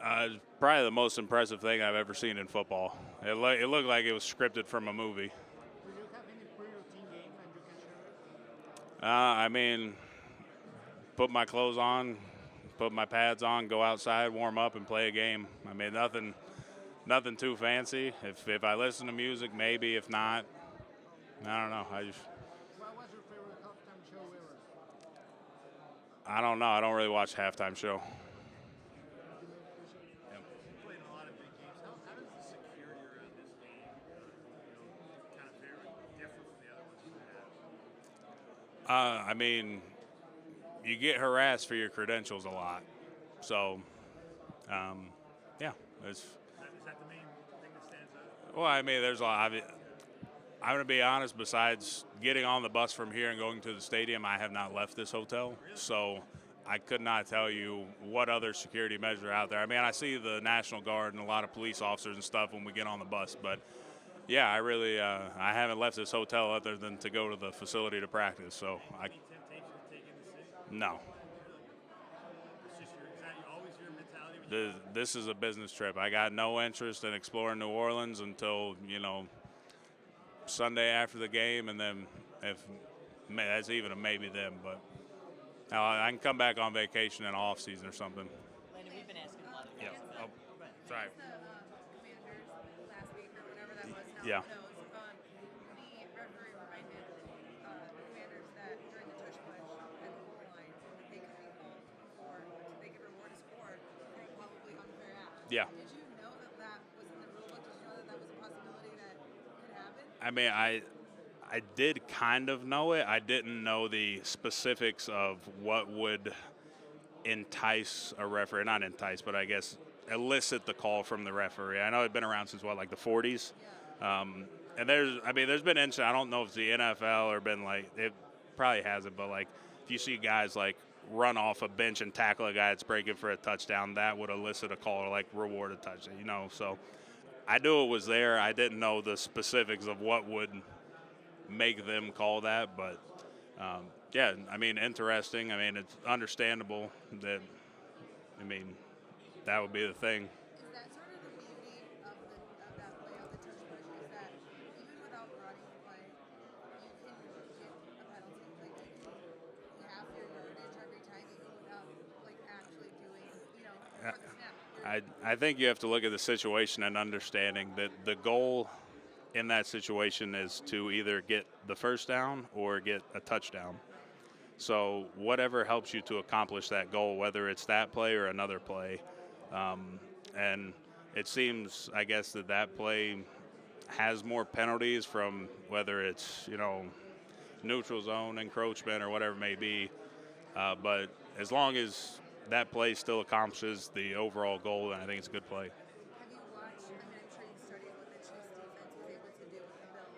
Probably the most impressive thing I've ever seen in football. It looked like it was scripted from a movie. Do you have any pre-routine game and you can share it? I mean, put my clothes on, put my pads on, go outside, warm up, and play a game. I mean, nothing too fancy. If I listen to music, maybe. If not, I don't know. What was your favorite halftime show ever? I don't know. I don't really watch halftime show. Thank you, man. Appreciate it. Yep. You've played in a lot of big games. How does the security around this game, kind of fare differ from the other ones you have? I mean, you get harassed for your credentials a lot. So, um, yeah, it's Is that the main thing that stands out? well. I mean, there's a lot. I'm going to be honest. Besides getting on the bus from here and going to the stadium, I have not left this hotel. So I could not tell you what other security measures are out there. I mean, I see the National Guard and a lot of police officers and stuff when we get on the bus, but yeah, I haven't left this hotel other than to go to the facility to practice. So Any temptation to take in the city? no. It's just is that always your mentality? This is a business trip. I got no interest in exploring New Orleans until Sunday after the game, and then if that's even a maybe then. But I can come back on vacation in off season or something. Landon, we've been asking a lot of Yeah. guys Oh, about sorry. Against the Commanders last week or whenever that was. Now Yeah. who knows? The referee reminded the Commanders that during the tush push at the goal line, that they could be called for they could reward a score for a probably unfair act. Yeah. Did you know that that was in the rule book? Did you know that that was a possibility that could happen? I mean, I did kind of know it. I didn't know the specifics of what would entice a referee, not entice, but I guess elicit the call from the referee. I know it's been around since like the 40s. And there's been incidents. I don't know if it's the NFL or been like, it probably hasn't, but like if you see guys like run off a bench and tackle a guy that's breaking for a touchdown, that would elicit a call to like reward a touchdown, So I knew it was there. I didn't know the specifics of what would make them call that, but yeah, I mean, interesting. I mean, it's understandable that, I mean, that would be the thing. Is that sort of the beauty of that play of the tush push? Is that even without running the play, you can get a penalty. Like you half your yardage every time, even without like actually doing, Uh, for the snap. I think you have to look at the situation and understanding that the goal in that situation is to either get the first down or get a touchdown. So whatever helps you to accomplish that goal, whether it's that play or another play, and it seems, I guess, that play has more penalties from whether it's neutral zone encroachment or whatever it may be. But as long as that play still accomplishes the overall goal, then I think it's a good play. Have you watched? I mean, I'm sure you studied what the Chiefs defense was able to do with the Bills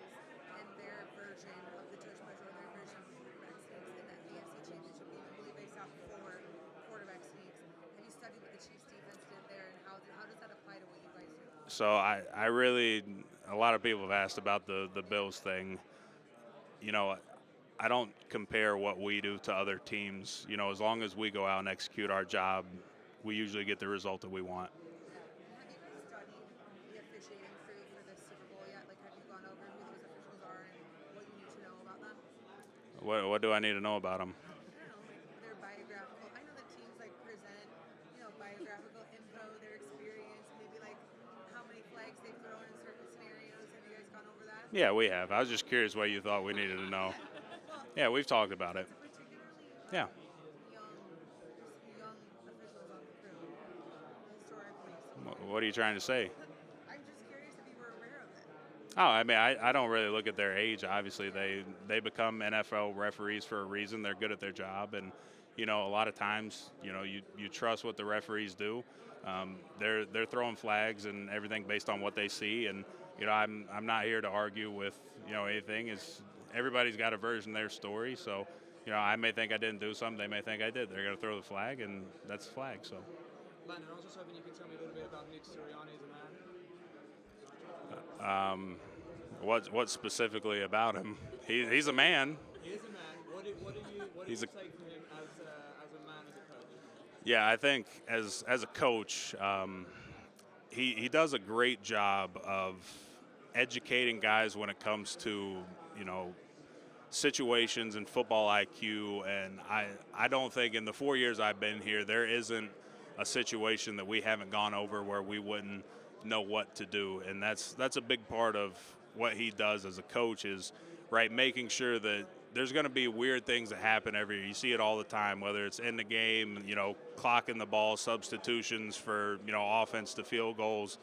and their version of the tush push or their version of the quarterback sneaks in that AFC Championship game. I believe they saw 4 quarterback sneaks. Have you studied what the Chiefs defense did there, and how does that apply to what you guys do? So I really, a lot of people have asked about the Bills thing. I don't compare what we do to other teams. As long as we go out and execute our job, we usually get the result that we want. Yeah. And have you guys studied the officiating crew for this Super Bowl yet? Like, have you gone over who those officials are and what you need to know about them? What do I need to know about them? I don't know, like their biographical. I know that teams like present, biographical info, their experience, maybe like how many flags they've thrown in certain scenarios. Have you guys gone over that? Yeah, we have. I was just curious what you thought we needed to know. Yeah, we've talked about it. Particularly Yeah. young officials on the crew, historically. So What are you trying to say? I'm just curious if you were aware of it. Oh, I mean, I don't really look at their age. Obviously, they become NFL referees for a reason. They're good at their job, and a lot of times, you trust what the referees do. They're throwing flags and everything based on what they see, and I'm not here to argue with anything. Is everybody's got a version of their story, so I may think I didn't do something, they may think I did. They're going to throw the flag, and that's the flag. So. Landon, I was just hoping you could tell me a little bit about Nick Sirianni as a man. What specifically about him? He's a man. He is a man. What do you He's take from him as a man, as a coach? Yeah, I think as a coach, he does a great job of educating guys when it comes to, you know, situations and football IQ. And I don't think in the 4 years I've been here, there isn't a situation that we haven't gone over where we wouldn't know what to do. And that's a big part of what he does as a coach is, right, making sure that there's going to be weird things that happen every year. You see it all the time, whether it's in the game, you know, clocking the ball, substitutions for, you know, offense to field goals.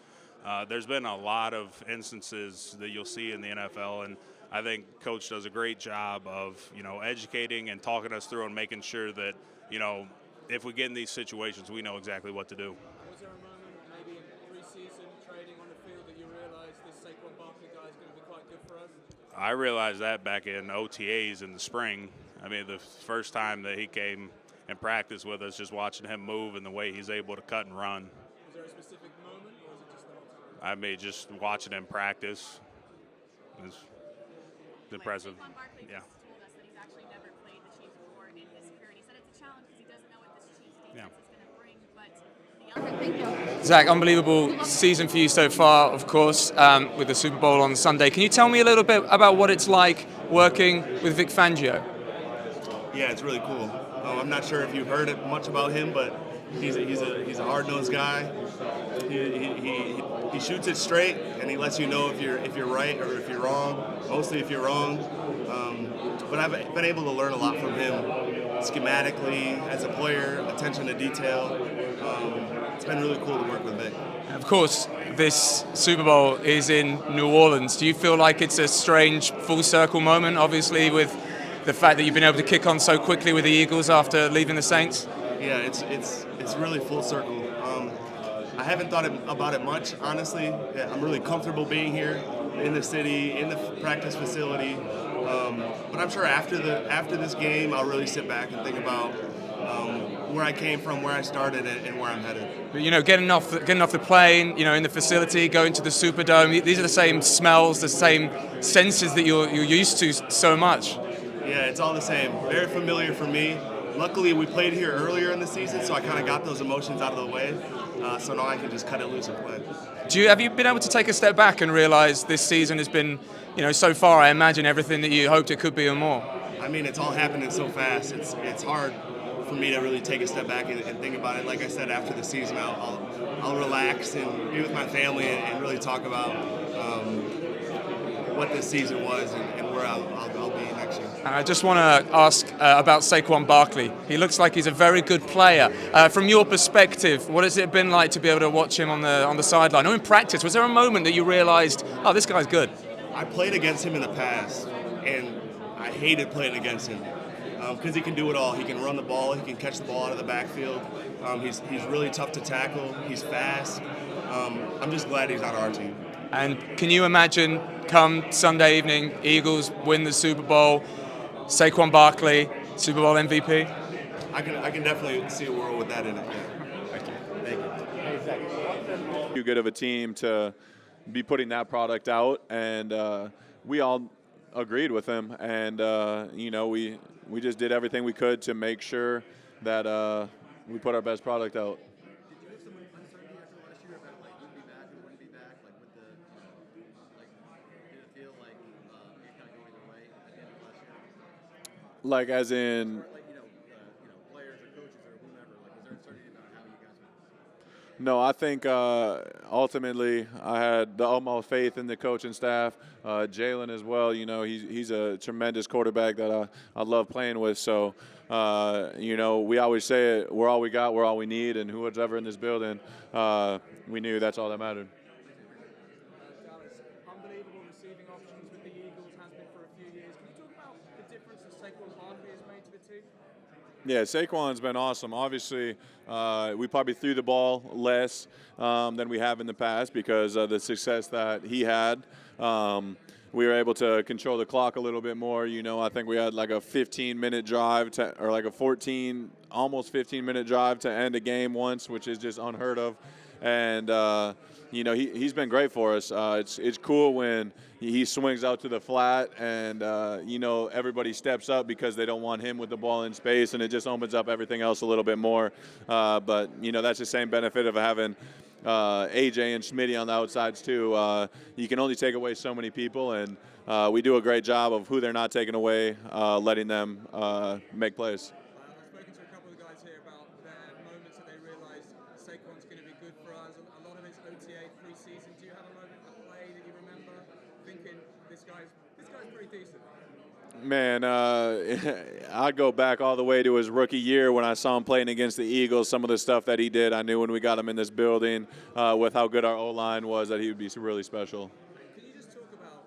There's been a lot of instances that you'll see in the NFL, and I think Coach does a great job of, you know, educating and talking us through and making sure that, you know, if we get in these situations, we know exactly what to do. Was there a moment, maybe in pre-season training on the field, that you realised this Saquon Barkley guy is going to be quite good for us? I realized that back in OTAs in the spring. I mean, the first time that he came and practiced with us, just watching him move and the way he's able to cut and run. Was there a specific moment, or was it just the whole time? I mean, just watching him practice is impressive. Saquon Barkley Yeah. just told us that he's actually never played the Chiefs before in his career, and he said it's a challenge because he doesn't know what this Chiefs defense is going to bring. But the Zach, unbelievable season for you so far, of course, with the Super Bowl on Sunday. Can you tell me a little bit about what it's like working with Vic Fangio? Yeah, it's really cool. I'm not sure if you've heard much about him, but he's a hard-nosed guy. He shoots it straight, and he lets you know if you're right or if you're wrong. Mostly if you're wrong. But I've been able to learn a lot from him, schematically, as a player, attention to detail. It's been really cool to work with Vic. Of course, this Super Bowl is in New Orleans. Do you feel like it's a strange full circle moment, obviously, with the fact that you've been able to kick on so quickly with the Eagles after leaving the Saints? Yeah, it's really full circle. I haven't thought about it much, honestly. Yeah, I'm really comfortable being here in the city, in the practice facility. But I'm sure after this game, I'll really sit back and think about where I came from, where I started, and where I'm headed. But, you know, getting off the plane, you know, in the facility, going to the Superdome, these are the same smells, the same senses that you're used to so much. Yeah, it's all the same. Very familiar for me. Luckily, we played here earlier in the season, so I kind of got those emotions out of the way. So now I can just cut it loose and play. Have you been able to take a step back and realize this season has been, you know, so far, I imagine, everything that you hoped it could be and more? I mean, it's all happening so fast. It's hard for me to really take a step back and think about it. Like I said, after the season, I'll relax and be with my family and really talk about what this season was and where I'll be next year. And I just want to ask about Saquon Barkley. He looks like he's a very good player. From your perspective, what has it been like to be able to watch him on the sideline or in practice? Was there a moment that you realized, oh, this guy's good? I played against him in the past, and I hated playing against him because he can do it all. He can run the ball. He can catch the ball out of the backfield. He's really tough to tackle. He's fast. I'm just glad he's on our team. And can you imagine, come Sunday evening, Eagles win the Super Bowl, Saquon Barkley, Super Bowl MVP? I can definitely see a world with that in it. Yeah. Thank you. Too good of a team to be putting that product out, and we all agreed with him. And you know, we just did everything we could to make sure that we put our best product out. Did you have some uncertainty after last year about like who'd be back and wouldn't be back? Like with the like, did it feel like it kind of go either way at the end of last year? Like as in. Or like players or coaches or whomever. Like was there uncertainty about how you guys would? No, I think ultimately I had the utmost faith in the coaching staff. Jalen as well. You know, he's a tremendous quarterback that I love playing with. So, you know, we always say it, we're all we got, we're all we need, and whoever's ever in this building, we knew that's all that mattered. Dallas, unbelievable receiving options with the Eagles, has been for a few years. Can you talk about the difference that Saquon Barkley has made to the team? Yeah, Saquon's been awesome. Obviously, we probably threw the ball less than we have in the past because of the success that he had. We were able to control the clock a little bit more. You know, I think we had like a 15-minute drive or like a almost 15-minute drive to end a game once, which is just unheard of. and he's been great for us. It's cool when he swings out to the flat, and everybody steps up because they don't want him with the ball in space, and it just opens up everything else a little bit more. But that's the same benefit of having AJ and Smitty on the outsides too. You can only take away so many people, and we do a great job of who they're not taking away, letting them make plays. I've spoken to a couple of guys here about their moments that they realised Saquon's going to be good for us. A lot of it's OTA pre-season. Do you have a moment of play that you remember thinking this guy's pretty decent? Man, I go back all the way to his rookie year when I saw him playing against the Eagles. Some of the stuff that he did, I knew when we got him in this building with how good our O-line was that he would be really special. Can you just talk about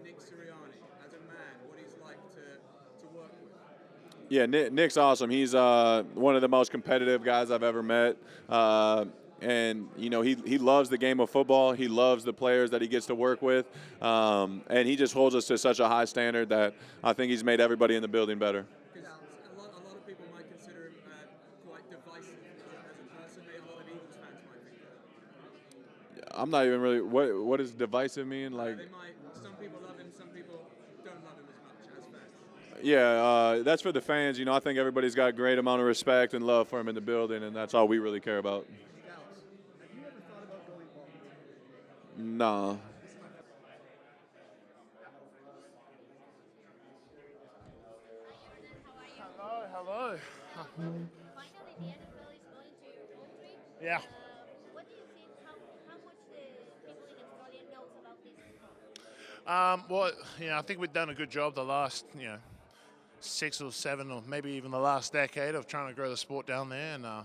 Nick Sirianni as a man, what he's like to work with? Yeah, Nick's awesome. He's one of the most competitive guys I've ever met. And he loves the game of football. He loves the players that he gets to work with, and he just holds us to such a high standard that I think he's made everybody in the building better. Because a lot of people might consider him quite divisive as a person. Maybe a lot of Eagles fans might think that. I'm not even really. What does divisive mean? Like, some people love him, some people don't love him as much as fans. Yeah, that's for the fans. I think everybody's got a great amount of respect and love for him in the building, and that's all we really care about. Nah. Hello. Finally, the NFL is going to Montreal. Yeah. What do you think? How much the people in Australia knows about this? Well, I think we've done a good job the last, 6 or 7 or maybe even the last decade of trying to grow the sport down there, and I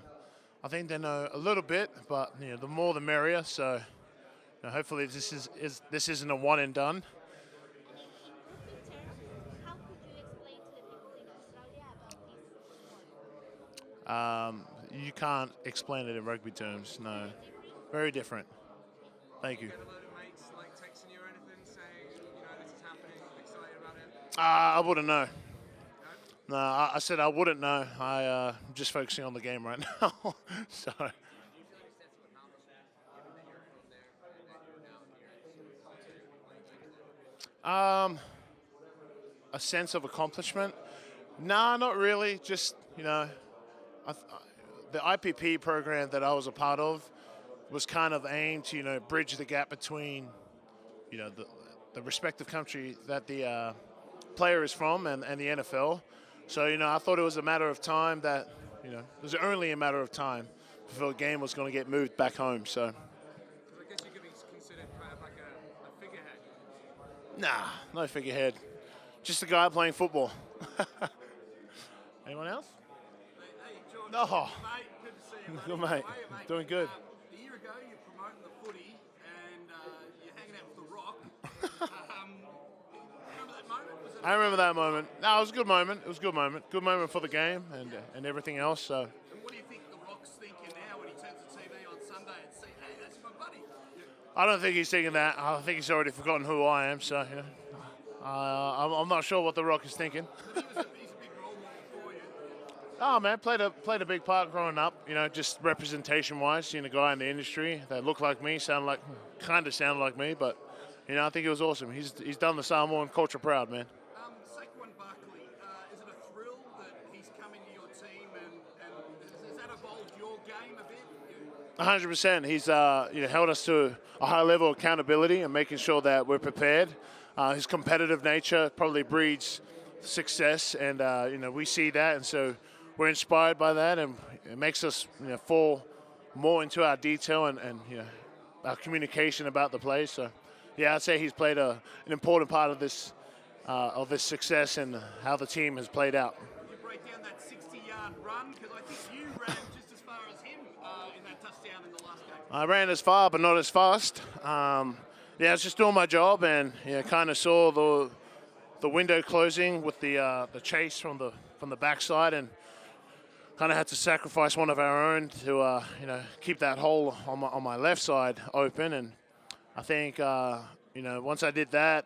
think they know a little bit, but the more the merrier. So hopefully this isn't a one and done. How could you explain to the people in Australia about this sport? You can't explain it in rugby terms. No, very different. Thank you. Get a load of mates like texting you or anything saying, this is happening, excited about it? I wouldn't know. No, I said I wouldn't know. I'm just focusing on the game right now. So. A sense of accomplishment? Nah, not really. Just, the IPP program that I was a part of was kind of aimed to, bridge the gap between, the respective country that the player is from and the NFL. So, I thought it was a matter of time that, it was only a matter of time before the game was going to get moved back home. So. I guess you could be considered kind of like a figurehead. Nah, no figurehead. Just a guy playing football. Anyone else? Hey, George. No. Mate, good to see you. Good, mate. Doing good. A year ago, you're promoting the footy and you're hanging out with The Rock. Remember that moment? I remember that moment. No, it was a good moment. It was a good moment. Good moment for the game and everything else. So. And what do you think The Rock's thinking now when he turns the TV on Sunday and sees, hey, that's my buddy? I don't think he's thinking that. I think he's already forgotten who I am. So, I'm not sure what The Rock is thinking. He's a big role model for you. Oh man, played a big part growing up. Just representation-wise, seeing a guy in the industry that looked like me, kind of sounded like me, but I think it was awesome. He's done the Samoan culture proud, man. Saquon Barkley, is it a thrill that he's coming to your team and has that evolved your game a bit? 100%. He's held us to a high level of accountability and making sure that we're prepared. His competitive nature probably breeds success, and we see that, and so we're inspired by that, and it makes us fall more into our detail and our communication about the play. So, yeah, I'd say he's played an important part of this success and how the team has played out. You break down that 60-yard run because I think you ran just as far as him in that touchdown in the last game. I ran as far, but not as fast. I was just doing my job, and kind of saw the window closing with the chase from the backside, and kind of had to sacrifice one of our own to keep that hole on my left side open. And I think once I did that,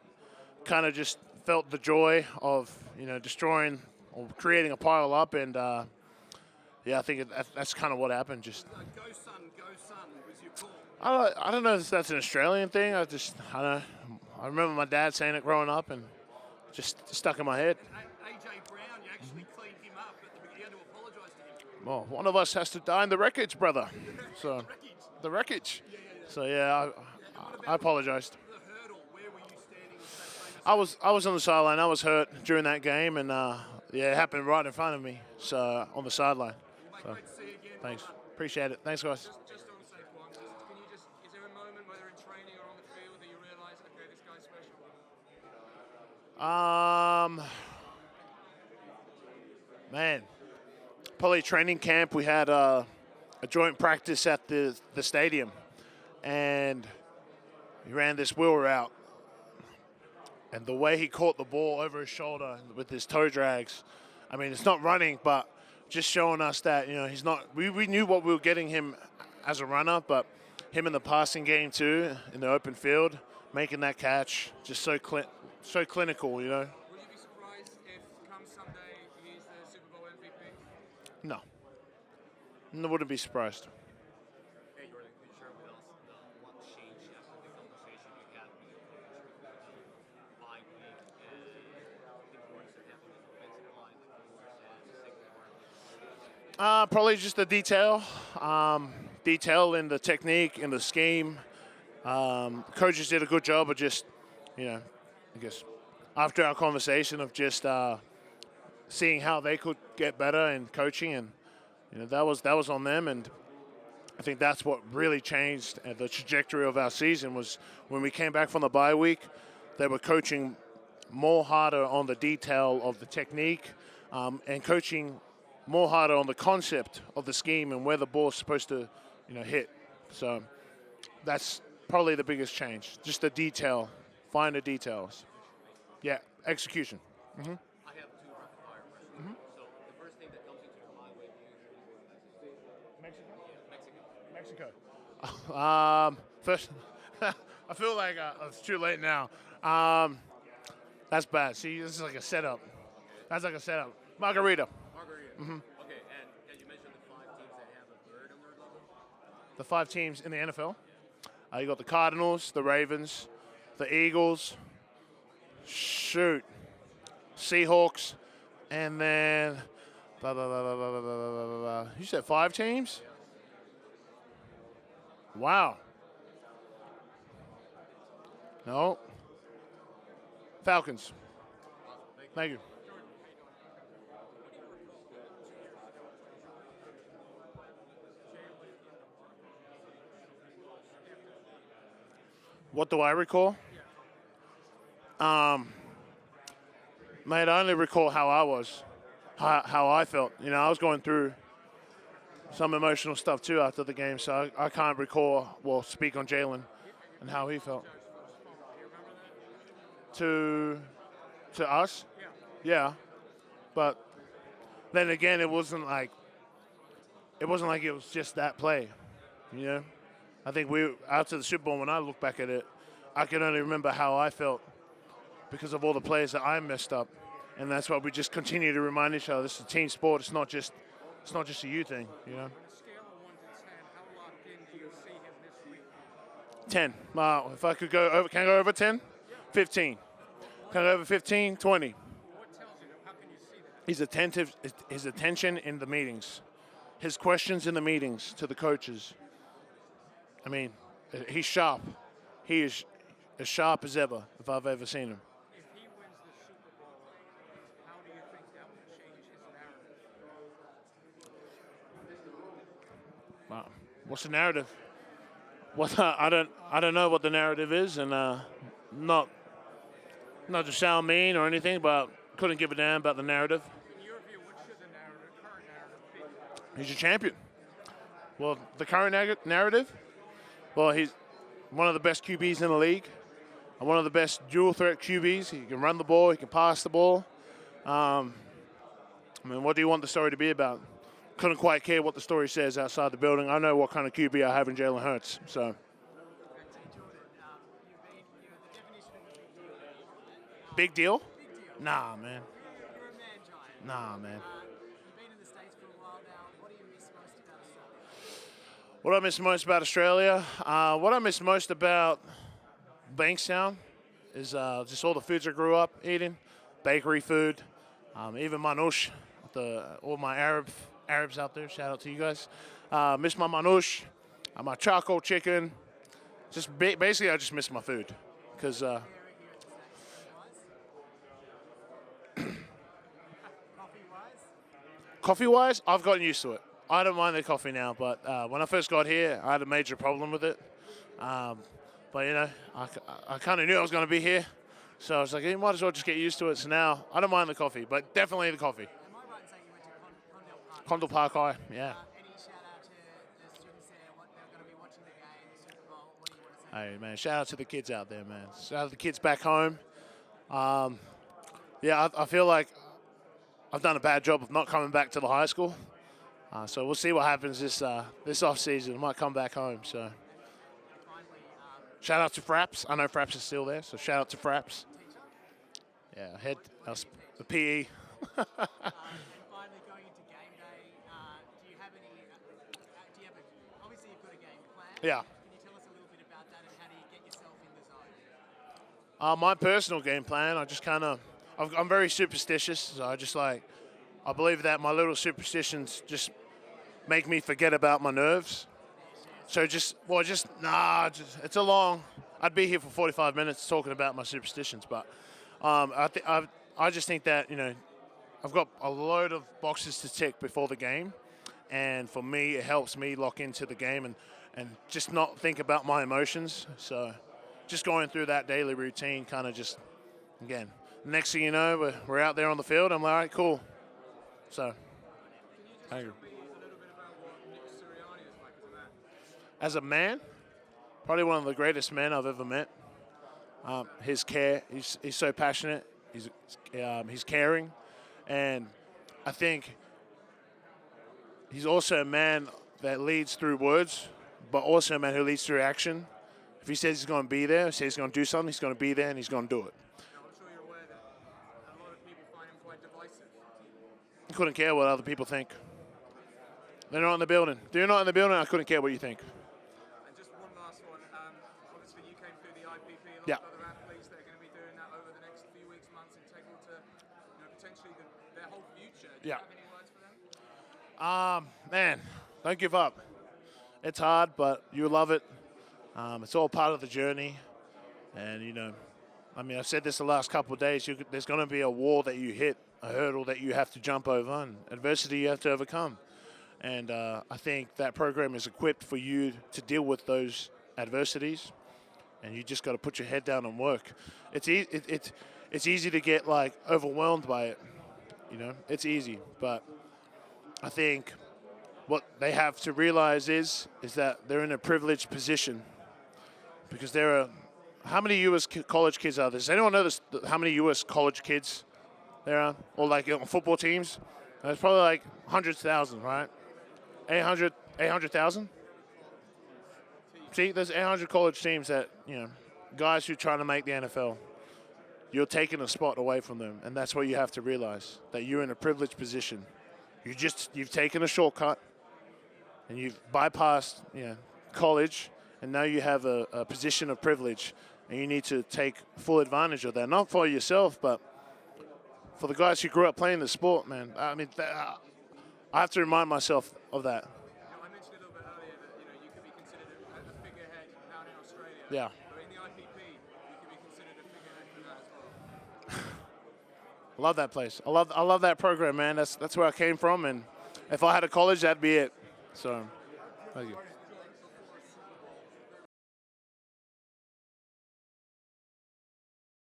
kind of just felt the joy of destroying or creating a pile up, and yeah, I think that's kind of what happened. Just Go son was your call. I don't know if that's an Australian thing. I don't know. I remember my dad saying it growing up, and just stuck in my head. AJ Brown, you actually cleaned him up at the beginning. You had to apologise to him. Well, one of us has to die in the wreckage, brother. So the wreckage. So yeah, I apologized. The hurdle, where were you standing with that famous? I was on the sideline. I was hurt during that game, and yeah, it happened right in front of me. So on the sideline. So, Great to see you again. thanks. Appreciate it. Thanks, guys. Just on Saquon, is there a moment, whether in training or on the field, that you realise, okay, this guy's special? Man, probably training camp. We had a joint practice at the stadium, and he ran this wheel route. And the way he caught the ball over his shoulder with his toe drags, I mean, it's not running, but just showing us that, he's not. We knew what we were getting him as a runner, but him in the passing game too, in the open field, making that catch, just so clinical, Would you be surprised if, come Sunday, he's the Super Bowl MVP? No. I wouldn't be surprised. Hey, Jordan, could you share with us what changed after the conversation you had with your coach? Bye week and the importance of having an offensive line like yours and Saquon Barkley? Probably just the detail in the technique, in the scheme. Coaches did a good job of just, I guess, after our conversation of just seeing how they could get better in coaching, and that was on them. And I think that's what really changed the trajectory of our season was when we came back from the bye week. They were coaching more harder on the detail of the technique and coaching more harder on the concept of the scheme and where the ball's supposed to, hit. So that's probably the biggest change, just the detail, finer details. Yeah, execution. Mm-hmm. I have two rapid fire questions. So the first thing that comes into your mind when you Mexico. First, I feel like it's too late now. That's bad. See, this is like a setup. That's like a setup. Margarita. Mm-hmm. Okay, and you mentioned the 5 teams that have a bird on their logo. The 5 teams in the NFL. You got the Cardinals, the Ravens, the Eagles, Seahawks, and then you said 5 teams? Wow. No. Falcons. Thank you. What do I recall? Mate, I only recall how I was, how I felt. I was going through some emotional stuff too after the game, so I can't speak on Jalen and how he felt. To us? Yeah. But then again, it wasn't like it was just that play, I think after the Super Bowl, when I look back at it, I can only remember how I felt because of all the plays that I messed up. And that's why we just continue to remind each other, this is a team sport. It's not just a you thing, On a scale of 1 to 10, how locked in do you see him this week? 10. If I could go over, can I go over 10? 15. Can I go over 15? 20. What tells you? How can you see that? He's attentive, his attention in the meetings, his questions in the meetings to the coaches. I mean, he's sharp. He is as sharp as ever, if I've ever seen him. If he wins the Super Bowl, how do you think that will change his narrative? Wow. What's the narrative? I don't know what the narrative is, and not to sound mean or anything, but couldn't give a damn about the narrative. In your view, what should the current narrative be? He's a champion. Well, the current narrative? Well, he's one of the best QBs in the league, and one of the best dual threat QBs. He can run the ball, he can pass the ball. What do you want the story to be about? Couldn't quite care what the story says outside the building. I know what kind of QB I have in Jalen Hurts. So. Big deal? Nah, man. You're a man giant. Nah, man. You've been in the States for a while now. What do What I miss most about Australia? What I miss most about Bankstown is just all the foods I grew up eating, bakery food, even manouche. All my Arabs out there, shout out to you guys. Miss my manouche, my charcoal chicken. Just basically, I just miss my food because. Coffee-wise, I've gotten used to it. I don't mind the coffee now, but when I first got here, I had a major problem with it. But you know, I kind of knew I was going to be here, so I was like, you might as well just get used to it. So now I don't mind the coffee, but definitely the coffee. Am I right in saying you went to Condell Park High, yeah. Any shout out to the students there? What they're going to be watching the game, the Super Bowl? What do you want to say? Hey man, shout out to the kids out there, man. Shout out to the kids back home. Yeah, I feel like I've done a bad job of not coming back to the high school. So we'll see what happens this off season. I might come back home. So shout out to Fraps. I know Fraps is still there, so shout out to Fraps. Yeah, the PE. And finally, going into game day, do you have obviously you've got a game plan. Yeah. Can you tell us a little bit about that and how do you get yourself in the zone? My personal game plan, I'm very superstitious. So I believe that my little superstitions just make me forget about my nerves. So it's I'd be here for 45 minutes talking about my superstitions, but I just think that, you know, I've got a load of boxes to tick before the game, and for me, it helps me lock into the game and just not think about my emotions. So just going through that daily routine kind of just, again, next thing you know, we're out there on the field. I'm like, all right, cool. So, thank you. As a man, probably one of the greatest men I've ever met. His care, he's so passionate. He's caring, and I think he's also a man that leads through words, but also a man who leads through action. If he says he's going to be there, says he's going to do something, he's going to be there and he's going to do it. I'm sure you're aware that a lot of people find him quite divisive. I couldn't care what other people think. They're not in the building. They're not in the building. I couldn't care what you think. And just one last one. Obviously, you came through the IPP. A lot Yeah. of other athletes that are going to be doing that over the next few weeks, months, integral to potentially their whole future. Do you have any words for them? Man, don't give up. It's hard, but you love it. It's all part of the journey. And, you know, I mean, I've said this the last couple of days. There's going to be a wall that you hit, a hurdle that you have to jump over, and adversity you have to overcome. And I think that program is equipped for you to deal with those adversities. And you just got to put your head down and work. It's easy to get, like, overwhelmed by it. You know, it's easy. But I think what they have to realize is that they're in a privileged position, because there are, how many U.S. college kids are there? Does anyone know this, how many U.S. college kids there are? Or like on football teams? There's probably like 100,000, right? 800,000? See, there's 800 college teams that, you know, guys who are trying to make the NFL. You're taking a spot away from them, and that's what you have to realize, that you're in a privileged position. You've taken a shortcut, and you've bypassed, you know, college, and now you have a position of privilege, and you need to take full advantage of that. Not for yourself, but for the guys who grew up playing the sport, man. I mean, I have to remind myself of that. I mentioned a little bit earlier that you could be considered a figurehead out in Australia. Yeah. But in the IPP, you could be considered a figurehead for that as well. I love that place. I love that program, man. That's where I came from, and if I had a college, that'd be it. So, thank you.